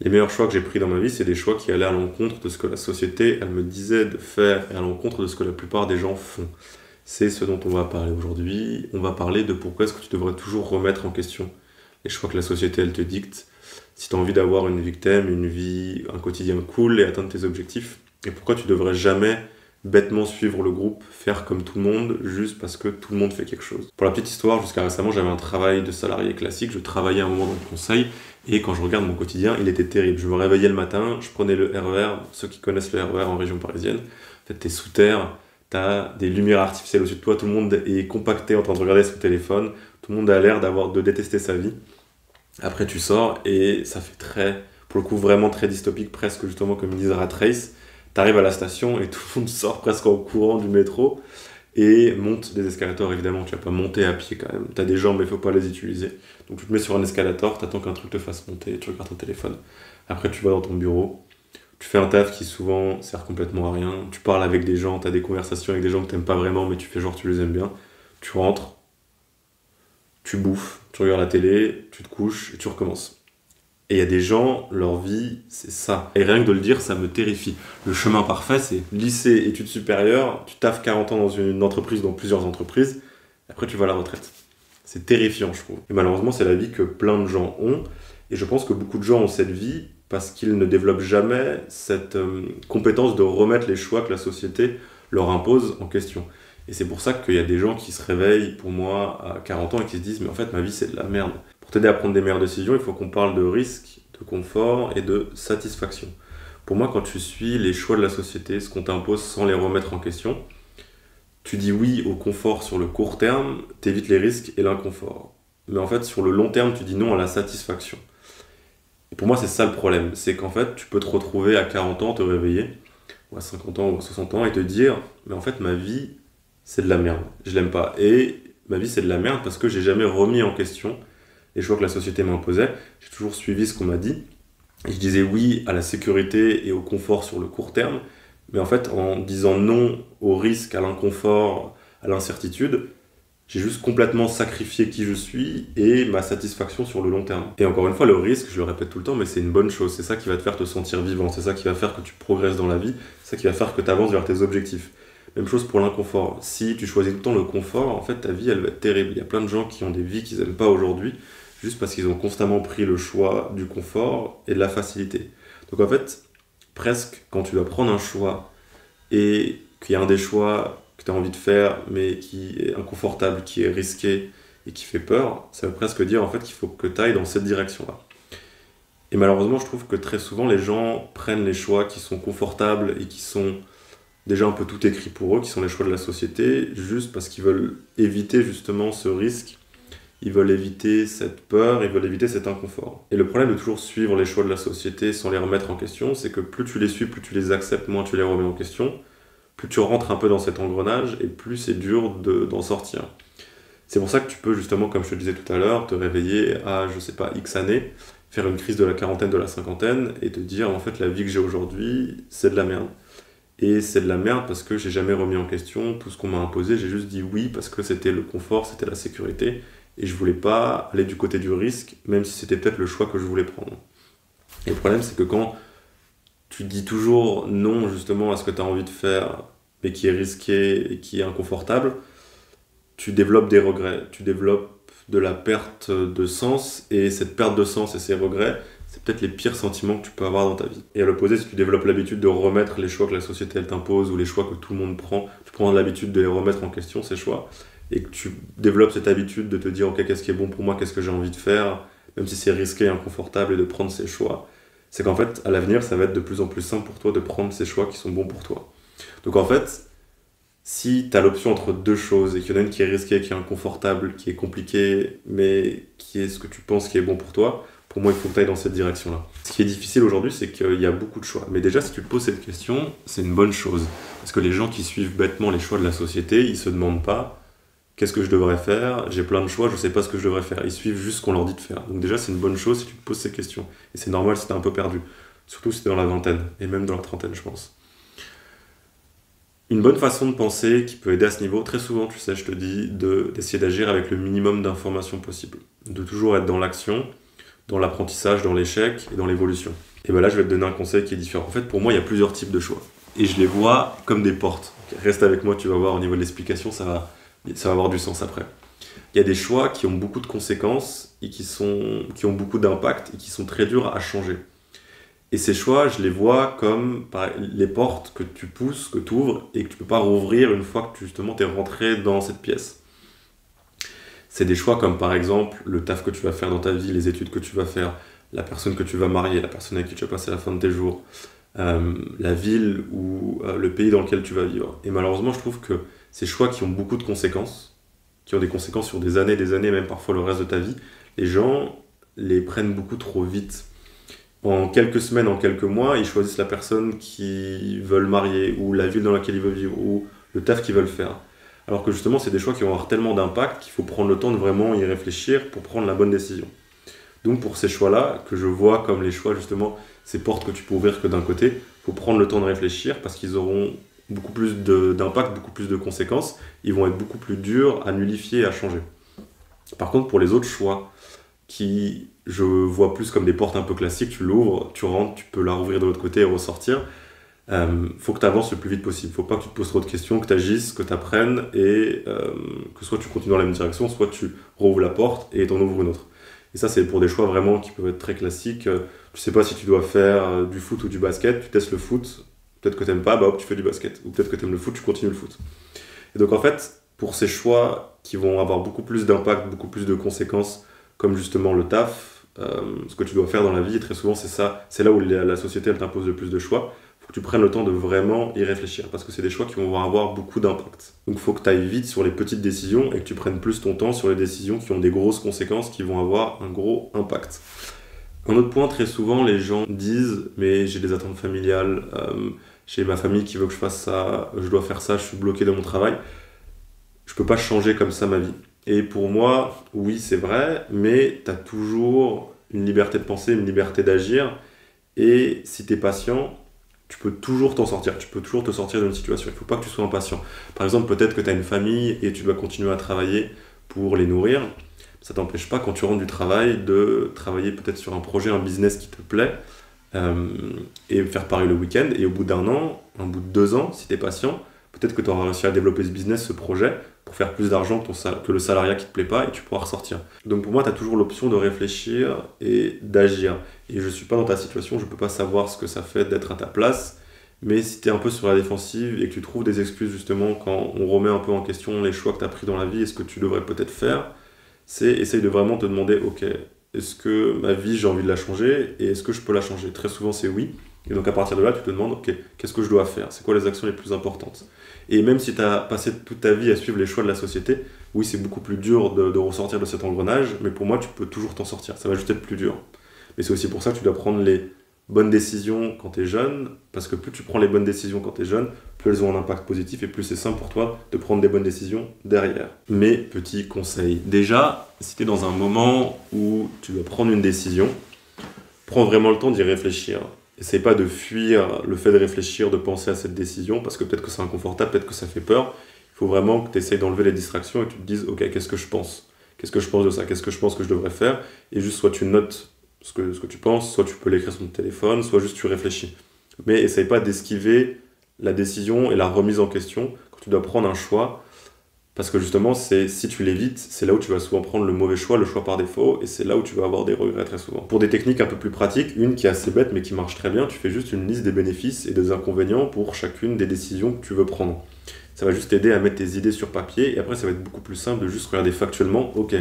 Les meilleurs choix que j'ai pris dans ma vie, c'est des choix qui allaient à l'encontre de ce que la société, elle me disait de faire et à l'encontre de ce que la plupart des gens font. C'est ce dont on va parler aujourd'hui. On va parler de pourquoi est-ce que tu devrais toujours remettre en question les choix que la société, elle te dicte. Si tu as envie d'avoir une vie que t'aimes, une vie, un quotidien cool et atteindre tes objectifs. Et pourquoi tu devrais jamais bêtement suivre le groupe, faire comme tout le monde, juste parce que tout le monde fait quelque chose. Pour la petite histoire, jusqu'à récemment, j'avais un travail de salarié classique. Je travaillais à un moment dans le conseil. Et quand je regarde mon quotidien, il était terrible. Je me réveillais le matin, je prenais le RER, ceux qui connaissent le RER en région parisienne. En fait, t'es sous terre, t'as des lumières artificielles au-dessus de toi, tout le monde est compacté en train de regarder son téléphone, tout le monde a l'air de détester sa vie. Après, tu sors et ça fait très, pour le coup, vraiment très dystopique, presque justement comme ils disent Rat Race. T'arrives à la station et tout le monde sort presque en courant du métro et monte des escalators. Évidemment, tu vas pas monter à pied quand même. T'as des jambes, mais il faut pas les utiliser. Donc tu te mets sur un escalator, t'attends qu'un truc te fasse monter, tu regardes ton téléphone. Après, tu vas dans ton bureau, tu fais un taf qui souvent sert complètement à rien. Tu parles avec des gens, t'as des conversations avec des gens que t'aimes pas vraiment, mais tu fais genre tu les aimes bien. Tu rentres, tu bouffes, tu regardes la télé, tu te couches et tu recommences. Et il y a des gens, leur vie, c'est ça. Et rien que de le dire, ça me terrifie. Le chemin parfait, c'est lycée, études supérieures, tu taffes 40 ans dans une entreprise, dans plusieurs entreprises, après tu vas à la retraite. C'est terrifiant, je trouve. Et malheureusement, c'est la vie que plein de gens ont. Et je pense que beaucoup de gens ont cette vie parce qu'ils ne développent jamais cette compétence de remettre les choix que la société leur impose en question. Et c'est pour ça qu'il y a des gens qui se réveillent, pour moi, à 40 ans et qui se disent « Mais en fait, ma vie, c'est de la merde ». Pour t'aider à prendre des meilleures décisions, il faut qu'on parle de risque, de confort et de satisfaction. Pour moi, quand tu suis les choix de la société, ce qu'on t'impose sans les remettre en question, tu dis oui au confort sur le court terme, t'évites les risques et l'inconfort. Mais en fait, sur le long terme, tu dis non à la satisfaction. Et pour moi, c'est ça le problème. C'est qu'en fait, tu peux te retrouver à 40 ans, te réveiller, ou à 50 ans, ou à 60 ans, et te dire, mais en fait, ma vie, c'est de la merde. Je l'aime pas. Et ma vie, c'est de la merde parce que j'ai jamais remis en question les choix que la société m'imposait. J'ai toujours suivi ce qu'on m'a dit. Et je disais oui à la sécurité et au confort sur le court terme. Mais en fait, en disant non au risque, à l'inconfort, à l'incertitude, j'ai juste complètement sacrifié qui je suis et ma satisfaction sur le long terme. Et encore une fois, le risque, je le répète tout le temps, mais c'est une bonne chose. C'est ça qui va te faire te sentir vivant. C'est ça qui va faire que tu progresses dans la vie. C'est ça qui va faire que tu avances vers tes objectifs. Même chose pour l'inconfort. Si tu choisis tout le temps le confort, en fait, ta vie, elle va être terrible. Il y a plein de gens qui ont des vies qu'ils n'aiment pas aujourd'hui, juste parce qu'ils ont constamment pris le choix du confort et de la facilité. Donc en fait, presque quand tu dois prendre un choix et qu'il y a un des choix que tu as envie de faire, mais qui est inconfortable, qui est risqué et qui fait peur, ça veut presque dire en fait qu'il faut que tu ailles dans cette direction-là. Et malheureusement, je trouve que très souvent, les gens prennent les choix qui sont confortables et qui sont déjà un peu tout écrit pour eux, qui sont les choix de la société, juste parce qu'ils veulent éviter justement ce risque, ils veulent éviter cette peur, ils veulent éviter cet inconfort. Et le problème de toujours suivre les choix de la société sans les remettre en question, c'est que plus tu les suis, plus tu les acceptes, moins tu les remets en question, plus tu rentres un peu dans cet engrenage et plus c'est dur d'en sortir. C'est pour ça que tu peux justement, comme je te disais tout à l'heure, te réveiller à, je sais pas, X années, faire une crise de la quarantaine, de la cinquantaine et te dire en fait la vie que j'ai aujourd'hui, c'est de la merde. Et c'est de la merde parce que j'ai jamais remis en question tout ce qu'on m'a imposé, j'ai juste dit oui parce que c'était le confort, c'était la sécurité et je voulais pas aller du côté du risque, même si c'était peut-être le choix que je voulais prendre. Et le problème c'est que quand tu dis toujours non justement à ce que tu as envie de faire, mais qui est risqué et qui est inconfortable, tu développes des regrets, tu développes de la perte de sens, et cette perte de sens et ces regrets, c'est peut-être les pires sentiments que tu peux avoir dans ta vie. Et à l'opposé, si tu développes l'habitude de remettre les choix que la société elle t'impose ou les choix que tout le monde prend, tu prends l'habitude de les remettre en question, ces choix, et que tu développes cette habitude de te dire ok, qu'est-ce qui est bon pour moi, qu'est-ce que j'ai envie de faire, même si c'est risqué, inconfortable, et de prendre ces choix, c'est qu'en fait, à l'avenir, ça va être de plus en plus simple pour toi de prendre ces choix qui sont bons pour toi. Donc en fait, si tu as l'option entre deux choses et qu'il y en a une qui est risquée, qui est inconfortable, qui est compliquée, mais qui est ce que tu penses qui est bon pour moi, il faut que tu ailles dans cette direction-là. Ce qui est difficile aujourd'hui, c'est qu'il y a beaucoup de choix. Mais déjà, si tu te poses cette question, c'est une bonne chose. Parce que les gens qui suivent bêtement les choix de la société, ils se demandent pas qu'est-ce que je devrais faire, j'ai plein de choix, je sais pas ce que je devrais faire. Ils suivent juste ce qu'on leur dit de faire. Donc déjà, c'est une bonne chose si tu te poses ces questions. Et c'est normal si tu es un peu perdu. Surtout si tu es dans la vingtaine, et même dans la trentaine, je pense. Une bonne façon de penser qui peut aider à ce niveau, très souvent, tu sais, je te dis, d'essayer d'agir avec le minimum d'informations possible. De toujours être dans l'action, dans l'apprentissage, dans l'échec et dans l'évolution. Et ben là, je vais te donner un conseil qui est différent. En fait, pour moi, il y a plusieurs types de choix. Et je les vois comme des portes. Reste avec moi, tu vas voir au niveau de l'explication, ça va avoir du sens après. Il y a des choix qui ont beaucoup de conséquences et qui ont beaucoup d'impact et qui sont très durs à changer. Et ces choix, je les vois comme les portes que tu pousses, que tu ouvres et que tu ne peux pas rouvrir une fois que justement tu es rentré dans cette pièce. C'est des choix comme par exemple le taf que tu vas faire dans ta vie, les études que tu vas faire, la personne que tu vas marier, la personne avec qui tu vas passer la fin de tes jours, la ville ou le pays dans lequel tu vas vivre. Et malheureusement, je trouve que ces choix qui ont beaucoup de conséquences, qui ont des conséquences sur des années, même parfois le reste de ta vie, les gens les prennent beaucoup trop vite. En quelques semaines, en quelques mois, ils choisissent la personne qu'ils veulent marier, ou la ville dans laquelle ils veulent vivre, ou le taf qu'ils veulent faire. Alors que justement, c'est des choix qui vont avoir tellement d'impact qu'il faut prendre le temps de vraiment y réfléchir pour prendre la bonne décision. Donc pour ces choix-là, que je vois comme les choix justement, ces portes que tu peux ouvrir que d'un côté, il faut prendre le temps de réfléchir parce qu'ils auront beaucoup plus d'impact, beaucoup plus de conséquences, ils vont être beaucoup plus durs à nullifier et à changer. Par contre, pour les autres choix, qui je vois plus comme des portes un peu classiques, tu l'ouvres, tu rentres, tu peux la rouvrir de l'autre côté et ressortir, faut que tu avances le plus vite possible. Faut pas que tu te poses trop de questions, que tu agisses, que tu apprennes et que soit tu continues dans la même direction, soit tu rouvres la porte et t'en ouvres une autre. Et ça, c'est pour des choix vraiment qui peuvent être très classiques. Tu sais pas si tu dois faire du foot ou du basket, tu testes le foot, peut-être que t'aimes pas, bah hop, tu fais du basket. Ou peut-être que t'aimes le foot, tu continues le foot. Et donc en fait, pour ces choix qui vont avoir beaucoup plus d'impact, beaucoup plus de conséquences, comme justement le taf, ce que tu dois faire dans la vie, et très souvent c'est ça, c'est là où la société elle t'impose le plus de choix. Il faut que tu prennes le temps de vraiment y réfléchir, parce que c'est des choix qui vont avoir beaucoup d'impact. Donc il faut que tu ailles vite sur les petites décisions et que tu prennes plus ton temps sur les décisions qui ont des grosses conséquences, qui vont avoir un gros impact. Un autre point, très souvent les gens disent « mais j'ai des attentes familiales, j'ai ma famille qui veut que je fasse ça, je dois faire ça, je suis bloqué dans mon travail, je peux pas changer comme ça ma vie ». Et pour moi, oui, c'est vrai, mais tu as toujours une liberté de penser, une liberté d'agir. Et si tu es patient, tu peux toujours t'en sortir. Tu peux toujours te sortir d'une situation. Il ne faut pas que tu sois impatient. Par exemple, peut-être que tu as une famille et tu dois continuer à travailler pour les nourrir. Ça ne t'empêche pas, quand tu rentres du travail, de travailler peut-être sur un projet, un business qui te plaît, et faire pareil le week-end. Et au bout d'un an, au bout de 2 ans, si tu es patient, peut-être que tu auras réussi à développer ce business, ce projet, pour faire plus d'argent que le salariat qui ne te plaît pas et tu pourras ressortir. Donc pour moi, tu as toujours l'option de réfléchir et d'agir. Et je ne suis pas dans ta situation, je ne peux pas savoir ce que ça fait d'être à ta place. Mais si tu es un peu sur la défensive et que tu trouves des excuses justement quand on remet un peu en question les choix que tu as pris dans la vie et ce que tu devrais peut-être faire, c'est essayer de vraiment te demander, ok, est-ce que ma vie, j'ai envie de la changer et est-ce que je peux la changer? Très souvent, c'est oui. Et donc à partir de là, tu te demandes, ok, qu'est-ce que je dois faire? C'est quoi les actions les plus importantes? Et même si tu as passé toute ta vie à suivre les choix de la société, oui, c'est beaucoup plus dur de ressortir de cet engrenage, mais pour moi, tu peux toujours t'en sortir. Ça va juste être plus dur. Mais c'est aussi pour ça que tu dois prendre les bonnes décisions quand tu es jeune, parce que plus tu prends les bonnes décisions quand tu es jeune, plus elles ont un impact positif et plus c'est simple pour toi de prendre des bonnes décisions derrière. Mes petits conseils. Déjà, si tu es dans un moment où tu dois prendre une décision, prends vraiment le temps d'y réfléchir. Essaye pas de fuir le fait de réfléchir, de penser à cette décision, parce que peut-être que c'est inconfortable, peut-être que ça fait peur. Il faut vraiment que tu essayes d'enlever les distractions et que tu te dises, ok, qu'est-ce que je pense? Qu'est-ce que je pense de ça? Qu'est-ce que je pense que je devrais faire? Et juste, soit tu notes ce que tu penses, soit tu peux l'écrire sur ton téléphone, soit juste tu réfléchis. Mais essaye pas d'esquiver la décision et la remise en question quand tu dois prendre un choix. Parce que justement, si tu l'évites, c'est là où tu vas souvent prendre le mauvais choix, le choix par défaut, et c'est là où tu vas avoir des regrets très souvent. Pour des techniques un peu plus pratiques, une qui est assez bête mais qui marche très bien, tu fais juste une liste des bénéfices et des inconvénients pour chacune des décisions que tu veux prendre. Ça va juste t'aider à mettre tes idées sur papier, et après ça va être beaucoup plus simple de juste regarder factuellement, ok,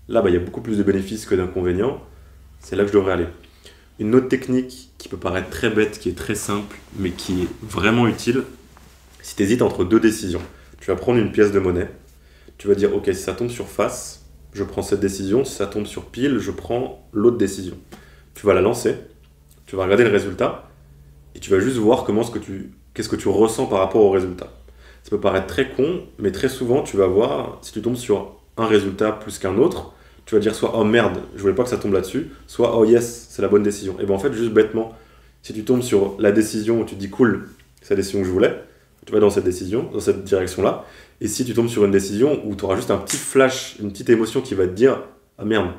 là il y a beaucoup plus de bénéfices que d'inconvénients, c'est là que je devrais aller. Une autre technique qui peut paraître très bête, qui est très simple, mais qui est vraiment utile, si tu hésites entre 2 décisions. Tu vas prendre une pièce de monnaie, tu vas dire, ok, si ça tombe sur face, je prends cette décision, si ça tombe sur pile, je prends l'autre décision. Tu vas la lancer, tu vas regarder le résultat, et tu vas juste voir qu'est-ce que tu ressens par rapport au résultat. Ça peut paraître très con, mais très souvent, tu vas voir, si tu tombes sur un résultat plus qu'un autre, tu vas dire soit, oh merde, je voulais pas que ça tombe là-dessus, soit, oh yes, c'est la bonne décision. Et bien en fait, juste bêtement, si tu tombes sur la décision où tu te dis, cool, c'est la décision que je voulais, tu vas dans cette décision, dans cette direction-là. Et si tu tombes sur une décision où tu auras juste un petit flash, une petite émotion qui va te dire « Ah merde,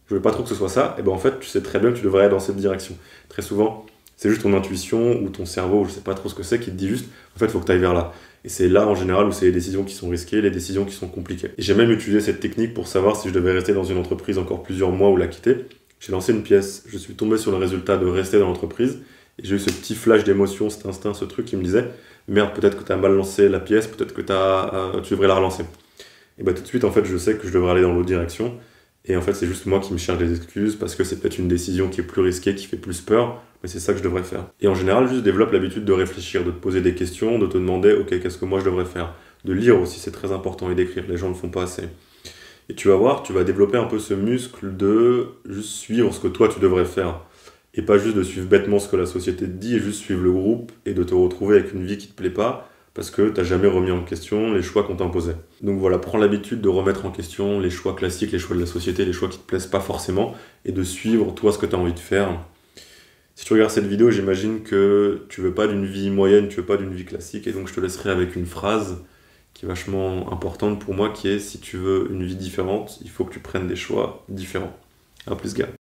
je veux pas trop que ce soit ça, et ben en fait, tu sais très bien que tu devrais aller dans cette direction. Très souvent, c'est juste ton intuition ou ton cerveau, ou je sais pas trop ce que c'est, qui te dit juste, en fait, il faut que tu ailles vers là. Et c'est là, en général, où c'est les décisions qui sont risquées, les décisions qui sont compliquées. Et j'ai même utilisé cette technique pour savoir si je devais rester dans une entreprise encore plusieurs mois ou la quitter. J'ai lancé une pièce, je suis tombé sur le résultat de rester dans l'entreprise, et j'ai eu ce petit flash d'émotion, cet instinct, ce truc qui me disait, merde, peut-être que tu as mal lancé la pièce, peut-être que tu devrais la relancer. Et bah tout de suite, en fait, je sais que je devrais aller dans l'autre direction. Et en fait, c'est juste moi qui me cherche des excuses parce que c'est peut-être une décision qui est plus risquée, qui fait plus peur, mais c'est ça que je devrais faire. Et en général, juste développe l'habitude de réfléchir, de te poser des questions, de te demander, ok, qu'est-ce que moi je devrais faire? De lire aussi, c'est très important, et d'écrire, les gens ne le font pas assez. Et tu vas voir, tu vas développer un peu ce muscle de juste suivre ce que toi tu devrais faire. Et pas juste de suivre bêtement ce que la société te dit et juste suivre le groupe et de te retrouver avec une vie qui te plaît pas parce que t'as jamais remis en question les choix qu'on t'imposait. Donc voilà, prends l'habitude de remettre en question les choix classiques, les choix de la société, les choix qui te plaisent pas forcément et de suivre toi ce que tu as envie de faire. Si tu regardes cette vidéo, j'imagine que tu veux pas d'une vie moyenne, tu veux pas d'une vie classique et donc je te laisserai avec une phrase qui est vachement importante pour moi qui est si tu veux une vie différente, il faut que tu prennes des choix différents. À plus, gars.